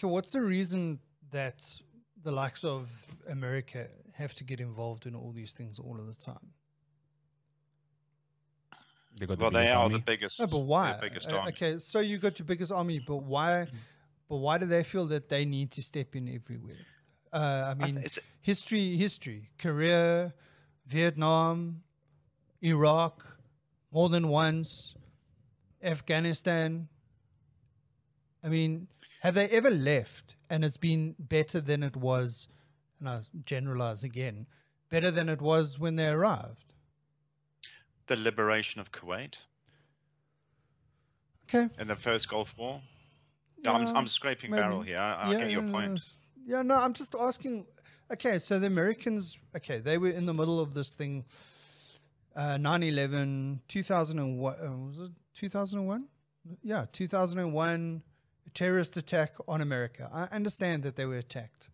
Okay, what's the reason that the likes of America have to get involved in all these things all of the time? They got the Well, they biggest are army. the biggest. No, but why? The biggest army. Okay, so you got your biggest army, but why? But why do they feel that they need to step in everywhere? I mean, history, Korea, Vietnam, Iraq, more than once, Afghanistan. I mean, have they ever left and it's been better than it was, and I generalize again, better than it was when they arrived? The liberation of Kuwait Okay. in the first Gulf War. Yeah, I'm scraping maybe. barrel here. I get your point. Yeah, no, I'm just asking. Okay, so the Americans, okay, they were in the middle of this thing, 9/11, 2001, was it 2001? Yeah, 2001, a terrorist attack on America. I understand that they were attacked.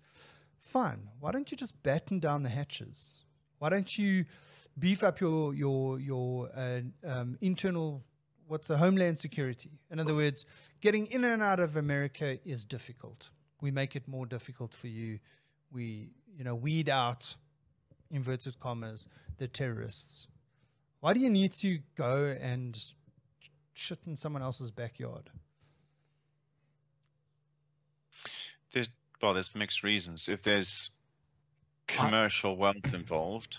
Fine. Why don't you just batten down the hatches? Why don't you beef up your internal, what's the homeland security? In other words, getting in and out of America is difficult. We make it more difficult for you. We, weed out, inverted commas, the terrorists. Why do you need to go and shit in someone else's backyard? There's mixed reasons. If there's commercial wealth involved,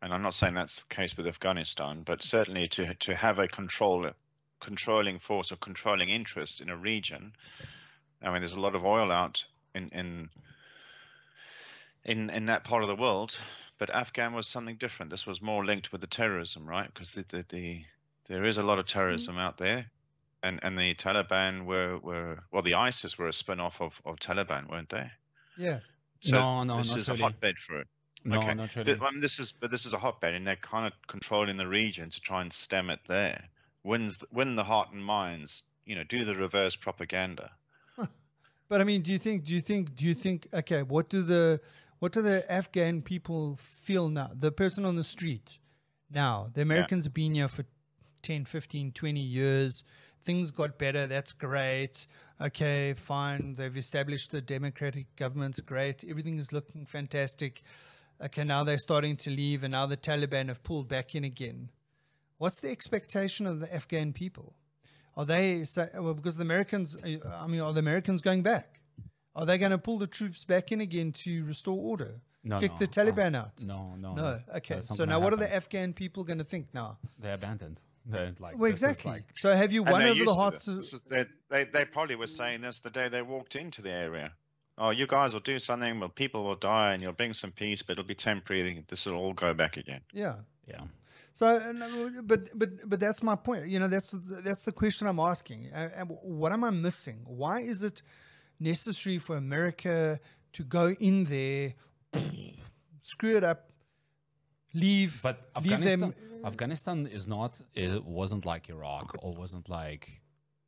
and I'm not saying that's the case with Afghanistan, but certainly to have a controlling force or controlling interest in a region. I mean, there's a lot of oil out in that part of the world, but Afghan was something different. This was more linked with the terrorism, right? Because there is a lot of terrorism out there, and the Taliban were the ISIS were a spin-off of Taliban, weren't they? Yeah. So no, this not is really. a hotbed for it. No, Okay. not really. This is a hotbed, and they're kind of controlling the region to try and stem it there. Win the heart and minds. Do the reverse propaganda. But I mean, do you think? Okay, what do the Afghan people feel now? The person on the street now. The Americans have been here for 10, 15, 20 years. Things got better. That's great. Okay, fine. They've established a democratic government. Great. Everything is looking fantastic. Okay, now they're starting to leave, and now the Taliban have pulled back in again. What's the expectation of the Afghan people? Are they, because the Americans, are the Americans going back? Are they going to pull the troops back in again to restore order? Kick the Taliban out? No. Okay, That's not so gonna now what are happen. the Afghan people going to think now? They're abandoned. They're like, Well, this is exactly. like- So have you And won they're over the used to hearts this. of... They probably were saying this the day they walked into the area. Oh, you guys will do something. Well, people will die, and you'll bring some peace, but it'll be temporary. This will all go back again. Yeah. Yeah. So, but that's my point. That's the question I'm asking. And what am I missing? Why is it necessary for America to go in there, screw it up, leave? But leave them. Afghanistan it wasn't like Iraq or wasn't like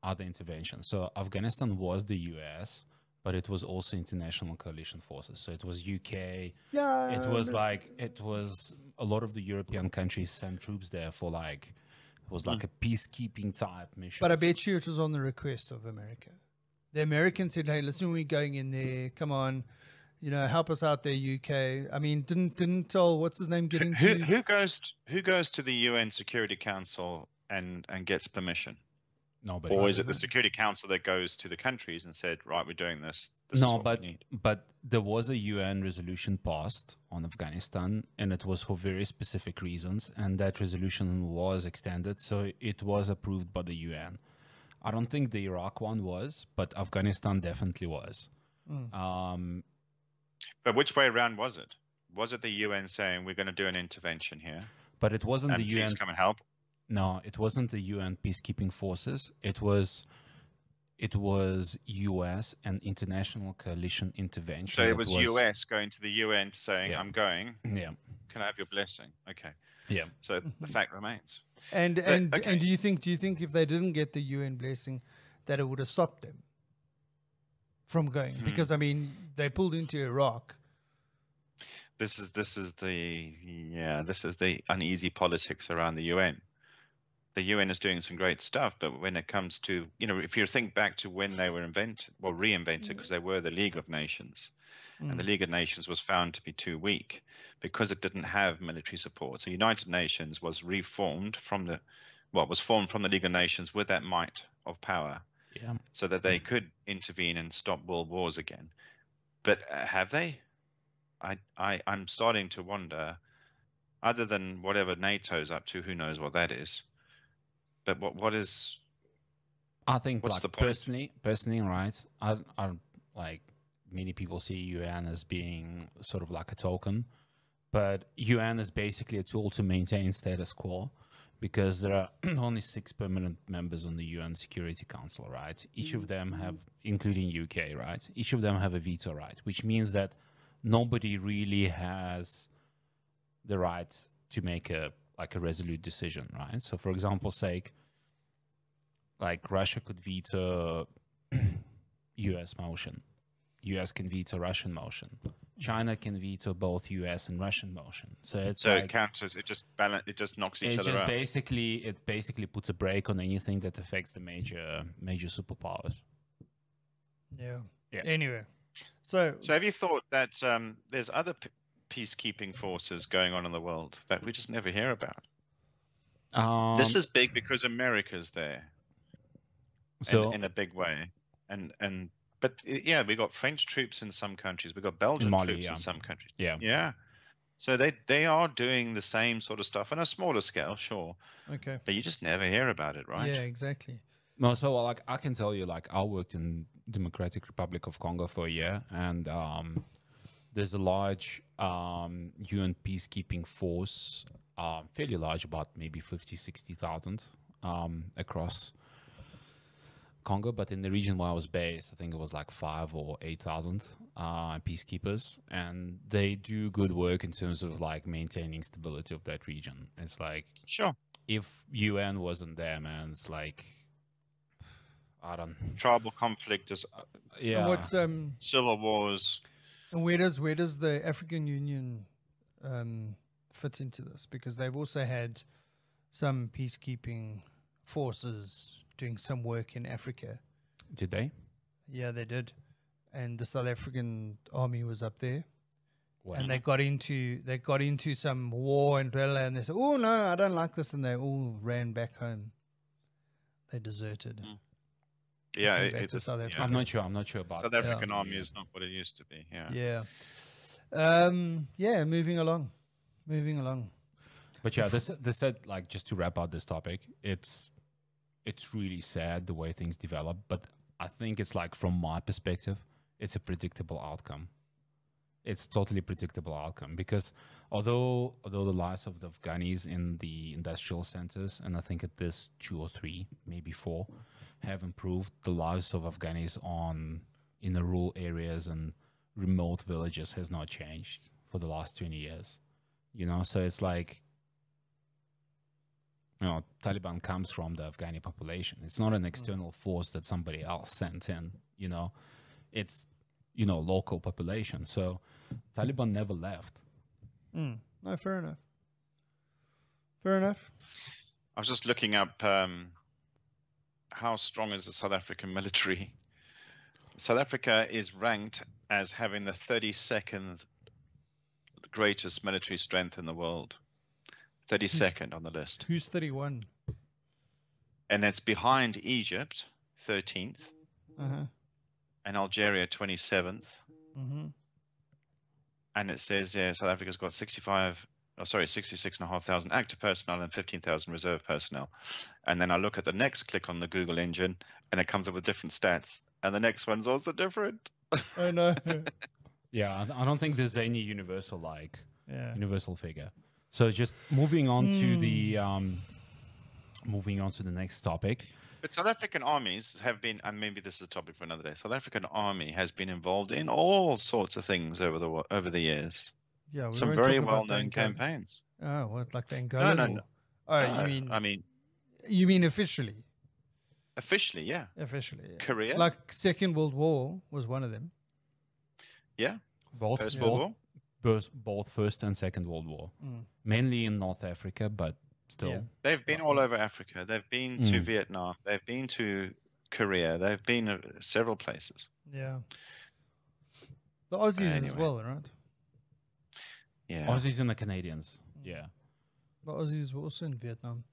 other interventions. So Afghanistan was the US, but it was also international coalition forces. So it was UK. Yeah. It was a lot of the European countries sent troops there for it was like a peacekeeping type mission. But I bet you it was on the request of America. The Americans said, "Hey, listen, we're going in there. Come on, help us out there, UK." I mean, didn't tell what's his name getting to Who goes to the UN Security Council and gets permission? Nobody. Or is it the Security Council that goes to the countries and said, right, we're doing this? No, but there was a UN resolution passed on Afghanistan, and it was for very specific reasons, and that resolution was extended, so it was approved by the UN. I don't think the Iraq one was, but Afghanistan definitely was. But which way around was it? Was it the UN saying we're going to do an intervention here? But it wasn't and the UN. Please come and help. No, it wasn't the UN peacekeeping forces. It was US and international coalition intervention. So it was US going to the UN saying, Yeah. I'm going. Yeah. Can I have your blessing? Okay. Yeah. So the fact remains. And okay. do you think if they didn't get the UN blessing, that it would have stopped them from going? Because I mean, they pulled into Iraq. This is the uneasy politics around the UN. the UN is doing some great stuff, but when it comes to, if you think back to when they were reinvented, because they were the League of Nations, and the League of Nations was found to be too weak because it didn't have military support. So United Nations was reformed was formed from the League of Nations with that might of power, so that they could intervene and stop world wars again. But have they? I'm starting to wonder. Other than whatever NATO's up to, who knows what that is. But what is? I think, what's like, the point? personally, right? I like, many people see UN as being sort of like a token, but UN is basically a tool to maintain status quo, because there are only 6 permanent members on the UN Security Council, right? Each of them have, including UK, right? Each of them have a veto right, which means that nobody really has the right to make a resolute decision, right? So, for example's sake, like, Russia could veto US motion. US can veto Russian motion. China can veto both US and Russian motion. So it counters. It just knocks each other out. It basically puts a brake on anything that affects the major superpowers. Yeah. Anyway, so have you thought that there's other peacekeeping forces going on in the world that we just never hear about? This is big because America's there, so in a big way, but yeah, we got French troops in some countries, we got Belgian troops in some countries. Yeah. So they are doing the same sort of stuff on a smaller scale, sure. Okay. But you just never hear about it, right? Yeah, exactly. No, so, like, I can tell you, like, I worked in Democratic Republic of Congo for a year, and there's a large UN peacekeeping force, fairly large, about maybe 50,000-60,000 across Congo, but in the region where I was based, I think it was like 5,000 or 8,000 peacekeepers, and they do good work in terms of, like, maintaining stability of that region. It's like, sure, if UN wasn't there, man, it's like, I don't. Tribal conflict is And what's civil wars. And where does the African Union fit into this? Because they've also had some peacekeeping forces doing some work in Africa. Did they? Yeah, they did. And the South African army was up there. Wow. And they got into some war and they said, "Oh no, I don't like this," and they all ran back home. They deserted. Yeah, I'm not sure about South African army is not what it used to be. Yeah. Moving along. But yeah, this said, like, just to wrap out this topic, it's really sad the way things develop, but I think it's, like, from my perspective, it's a predictable outcome. It's totally predictable outcome, because although the lives of the Afghanis in the industrial centers, and I think at this 2 or 3, maybe 4, have improved, the lives of Afghanis in the rural areas and remote villages has not changed for the last 20 years. So it's like, Taliban comes from the Afghani population. It's not an external force that somebody else sent in. It's local population. So Taliban never left. No, fair enough. I was just looking up how strong is the South African military. South Africa is ranked as having the 32nd greatest military strength in the world. 32nd on the list. Who's 31? And it's behind Egypt, 13th, and Algeria, 27th. And it says South Africa's got 66,500 active personnel and 15,000 reserve personnel. And then I look at the next click on the Google engine, and it comes up with different stats. And the next one's also different. Oh, no. Yeah, I don't think there's any universal figure. So just moving on to the next topic. But South African armies have been, and maybe this is a topic for another day. South African army has been involved in all sorts of things over the years. Yeah, some very well-known campaigns. Oh, what, like the Angola? No. Oh, you mean officially? Officially, yeah. Officially, yeah. Korea, like Second World War was one of them. Yeah, both First World War. Both First and Second World War, mainly in North Africa, but still. Yeah. They've been all over Africa. They've been to Vietnam. They've been to Korea. They've been several places. Yeah. The Aussies as Anyway. well, right? Yeah. Aussies and the Canadians. Yeah. The Aussies were also in Vietnam.